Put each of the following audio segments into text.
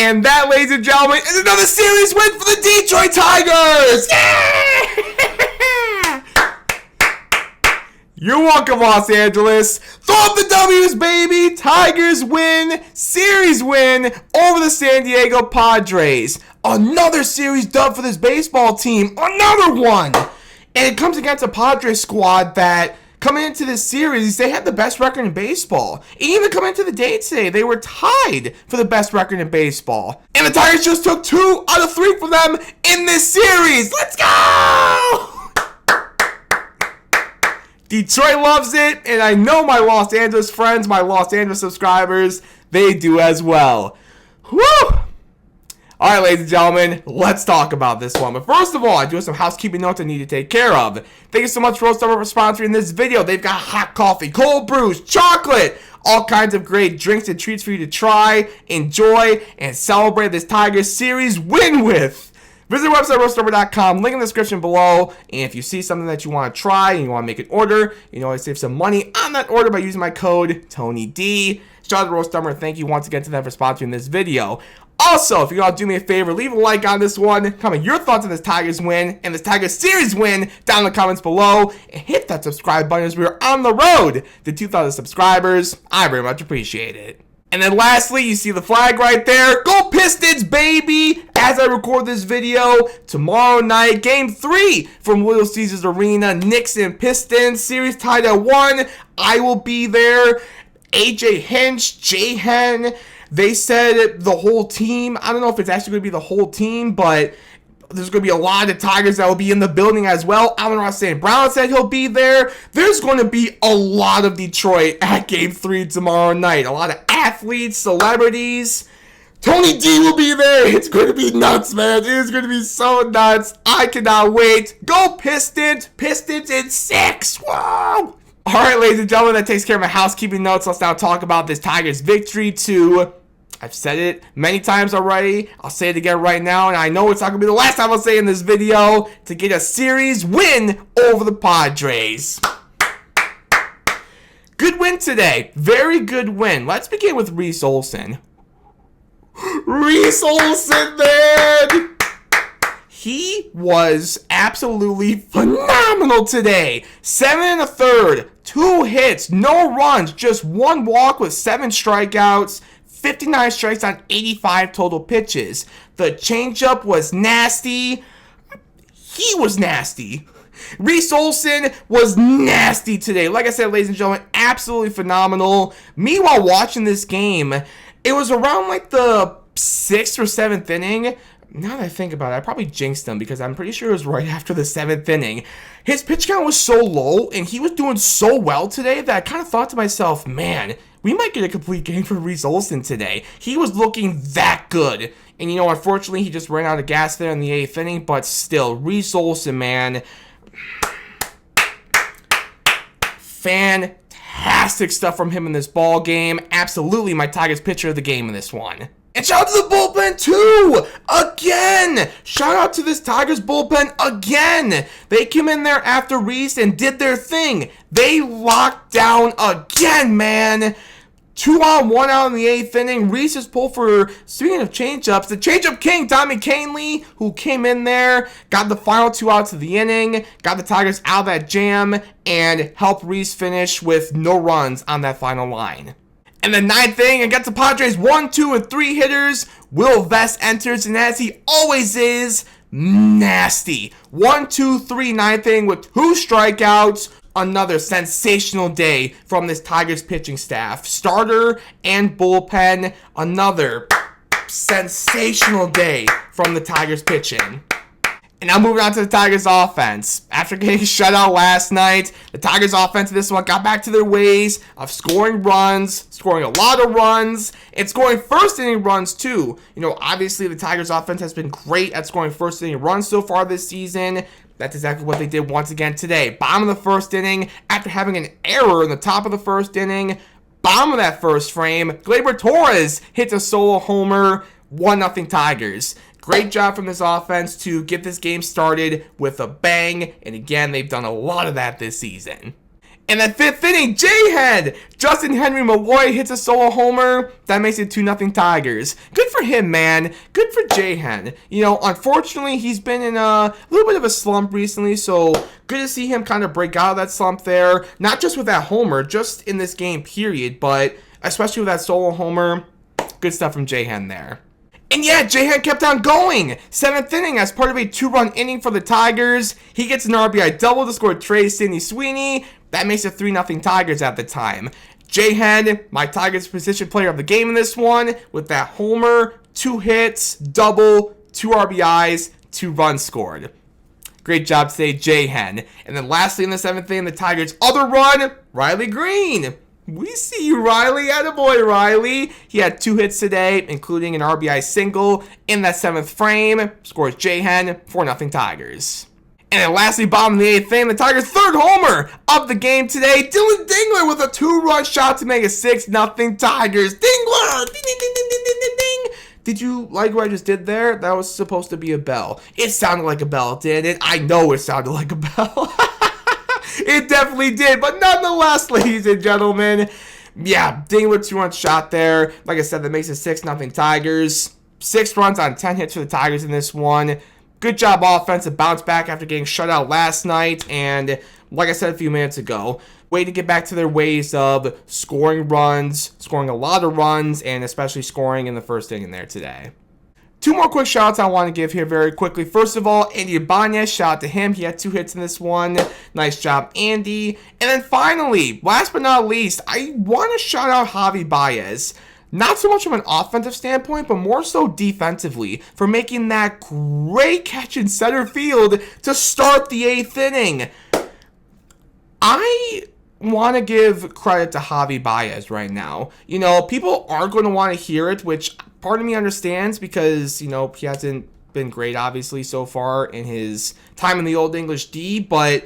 And that, ladies and gentlemen, is another series win for the Detroit Tigers! Yeah! You're welcome, Los Angeles. Throw up the W's, baby! Tigers win, series win over the San Diego Padres. Another series dub for this baseball team. Another one! And it comes against a Padres squad that, coming into this series, they had the best record in baseball. And even coming into the day today, they were tied for the best record in baseball. And the Tigers just took 2 out of 3 from them in this series. Let's go! Detroit loves it, and I know my Los Angeles friends, my Los Angeles subscribers, they do as well. Whew! Alright, ladies and gentlemen, let's talk about this one. But first of all, I do have some housekeeping notes I need to take care of. Thank you so much, Roast Summer, for sponsoring this video. They've got hot coffee, cold brews, chocolate, all kinds of great drinks and treats for you to try, enjoy, and celebrate this Tigers series win with. Visit the website, roastsummer.com, link in the description below. And if you see something that you want to try and you want to make an order, you know, always save some money on that order by using my code, TonyD. Shout out to Roast Summer, thank you once again to them for sponsoring this video. Also, if you all do me a favor, leave a like on this one, comment your thoughts on this Tigers win and this Tigers series win down in the comments below, and hit that subscribe button as we are on the road to 2,000 subscribers. I very much appreciate it. And then lastly, you see the flag right there. Go Pistons, baby! As I record this video, tomorrow night, Game 3 from Little Caesars Arena, Knicks and Pistons, series tied at 1. I will be there. AJ Hinch, J-Hen, they said the whole team. I don't know if it's actually going to be the whole team, but there's going to be a lot of the Tigers that will be in the building as well. Amon-Ra St. Brown said he'll be there. There's going to be a lot of Detroit at Game 3 tomorrow night. A lot of athletes, celebrities. Tony D will be there. It's going to be nuts, man. It is going to be so nuts. I cannot wait. Go Pistons. Pistons in 6. Whoa. All right, ladies and gentlemen, that takes care of my housekeeping notes. Let's now talk about this Tigers victory to... I've said it many times already. I'll say it again right now, and I know it's not going to be the last time I'll say it in this video, to get a series win over the Padres. Good win today. Very good win. Let's begin with Reese Olson. Reese Olson, man! He was absolutely phenomenal today. 7 1/3, 2 hits, no runs, just 1 walk with 7 strikeouts. 59 strikes on 85 total pitches. The changeup was nasty. He was nasty. Reese Olson was nasty today. Like I said, ladies and gentlemen, absolutely phenomenal. Meanwhile, watching this game, it was around like the 6th or 7th inning. Now that I think about it, I probably jinxed him because I'm pretty sure it was right after the 7th inning. His pitch count was so low and he was doing so well today that I kind of thought to myself, man, we might get a complete game for Reese Olson today. He was looking that good. And, you know, unfortunately, he just ran out of gas there in the 8th inning. But still, Reese Olson, man, fantastic stuff from him in this ball game. Absolutely my Tigers pitcher of the game in this one. And shout out to the bullpen, too! Again! Shout out to this Tigers bullpen again! They came in there after Reese and did their thing. They locked down again, man! 2 on, 1 out in the 8th inning. Reese is pulled for, speaking of changeups, the changeup king, Tommy Kahnle, who came in there, got the final 2 outs of the inning, got the Tigers out of that jam, and helped Reese finish with no runs on that final line. And the 9th inning, against the Padres 1, 2, and 3 hitters, Will Vest enters, and as he always is, nasty. 1, 2, 3, 9th inning with 2 strikeouts. Another sensational day from this Tigers pitching staff. Starter and bullpen, another sensational day from the Tigers pitching. And now moving on to the Tigers offense. After getting shut out last night, the Tigers offense this one got back to their ways of scoring runs, scoring a lot of runs, and scoring first inning runs too. You know, obviously the Tigers offense has been great at scoring first inning runs so far this season. That's exactly what they did once again today. Bottom of the first inning, after having an error in the top of the first inning, bottom of that first frame, Gleyber Torres hits a solo homer, 1-0 Tigers. Great job from this offense to get this game started with a bang, and again, they've done a lot of that this season. And then 5th inning, J-Head! Justin Henry Malloy hits a solo homer. That makes it 2-0 Tigers. Good for him, man. Good for J-Head. You know, unfortunately, he's been in a little bit of a slump recently, so good to see him kind of break out of that slump there. Not just with that homer, just in this game, period, but especially with that solo homer. Good stuff from J-Hen there. And yeah, J-Hen kept on going. 7th inning as part of a 2-run inning for the Tigers. He gets an RBI double to score Trey Sidney Sweeney. That makes it 3-0 Tigers at the time. J-Hen, my Tigers position player of the game in this one, with that homer, 2 hits, double, 2 RBIs, 2 runs scored. Great job today, J-Hen. And then lastly in the 7th inning, the Tigers' other run, Riley Green. We see you, Riley. Attaboy, Riley. He had 2 hits today, including an RBI single in that 7th frame. Scores J-Hen, 4-0 Tigers. And then lastly, bottom of the 8th inning, the Tigers' 3rd homer of the game today. Dylan Dingler with a 2-run shot to make it 6-0 Tigers. Dingler! Ding, ding, ding, ding, ding, ding, ding. Did you like what I just did there? That was supposed to be a bell. It sounded like a bell, didn't it? I know it sounded like a bell. It definitely did, but nonetheless, ladies and gentlemen, yeah, Dingler 2-run shot there. Like I said, that makes it 6-0 Tigers. 6 runs on 10 hits for the Tigers in this one. Good job offense to bounce back after getting shut out last night. And like I said a few minutes ago, way to get back to their ways of scoring runs, scoring a lot of runs, and especially scoring in the 1st inning there today. 2 more quick shout-outs I want to give here very quickly. First of all, Andy Ibanez, shout out to him. He had 2 hits in this one. Nice job, Andy. And then finally, last but not least, I want to shout out Javi Baez. Not so much from an offensive standpoint, but more so defensively, for making that great catch in center field to start the 8th inning. I want to give credit to Javi Baez right now. You know, people aren't going to want to hear it, which part of me understands because, you know, he hasn't been great, obviously, so far in his time in the Old English D, but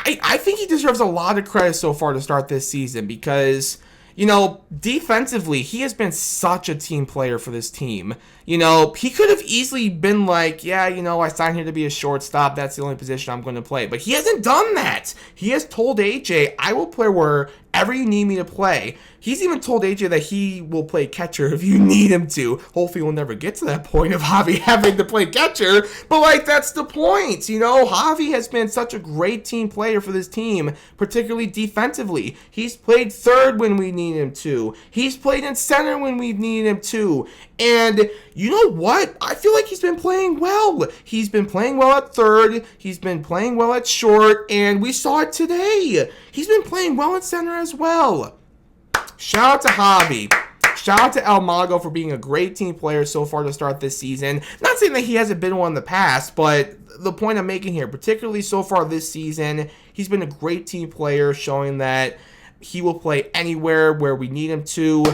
I think he deserves a lot of credit so far to start this season because, you know, defensively, he has been such a team player for this team. You know, he could have easily been like, yeah, you know, I signed here to be a shortstop. That's the only position I'm going to play. But he hasn't done that. He has told AJ, I will play wherever you need me to play. He's even told AJ that he will play catcher if you need him to. Hopefully we'll never get to that point of Javi having to play catcher. But, like, that's the point. You know, Javi has been such a great team player for this team, particularly defensively. He's played third when we need him to. He's played in center when we've needed him to. And you know what? I feel like he's been playing well. He's been playing well at third. He's been playing well at short. And we saw it today. He's been playing well at center as well. Shout out to Javi. Shout out to El Mago for being a great team player so far to start this season. Not saying that he hasn't been one in the past, but the point I'm making here, particularly so far this season, he's been a great team player, showing that he will play anywhere where we need him to.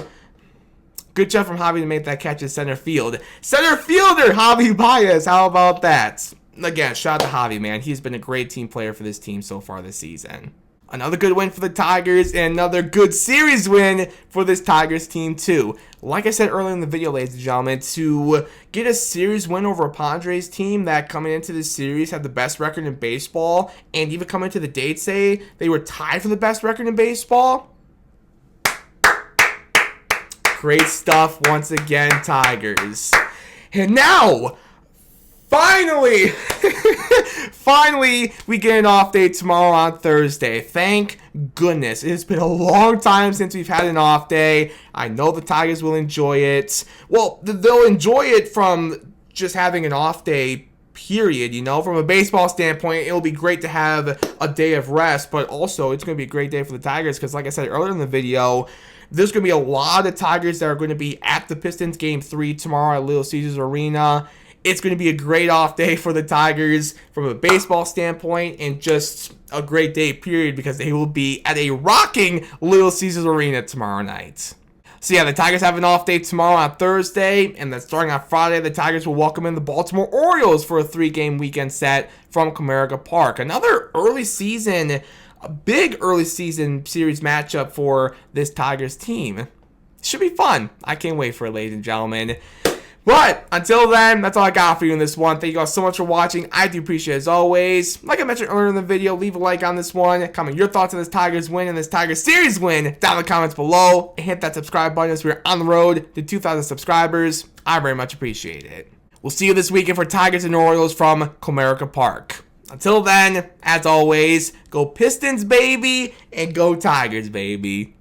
Good job from Javi to make that catch in center field. Center fielder, Javi Baez. How about that? Again, shout out to Javi, man. He's been a great team player for this team so far this season. Another good win for the Tigers and another good series win for this Tigers team too. Like I said earlier in the video, ladies and gentlemen, to get a series win over a Padres team that coming into this series had the best record in baseball, and even coming into the date say they were tied for the best record in baseball. Great stuff once again, Tigers. And now, finally, we get an off day tomorrow on Thursday. Thank goodness. It has been a long time since we've had an off day. I know the Tigers will enjoy it. Well, they'll enjoy it from just having an off day, period. You know, from a baseball standpoint, it'll be great to have a day of rest, but also it's going to be a great day for the Tigers because, like I said earlier in the video, there's going to be a lot of Tigers that are going to be at the Pistons Game 3 tomorrow at Little Caesars Arena. It's going to be a great off day for the Tigers from a baseball standpoint and just a great day, period, because they will be at a rocking Little Caesars Arena tomorrow night. So yeah, the Tigers have an off day tomorrow on Thursday, and then starting on Friday, the Tigers will welcome in the Baltimore Orioles for a 3-game weekend set from Comerica Park. Another early season, a big early season series matchup for this Tigers team. Should be fun. I can't wait for it, ladies and gentlemen. But until then, that's all I got for you in this one. Thank you guys so much for watching. I do appreciate it as always. Like I mentioned earlier in the video, leave a like on this one. Comment your thoughts on this Tigers win and this Tigers series win down in the comments below. And hit that subscribe button as we're on the road to 2,000 subscribers. I very much appreciate it. We'll see you this weekend for Tigers and Orioles from Comerica Park. Until then, as always, go Pistons, baby, and go Tigers, baby.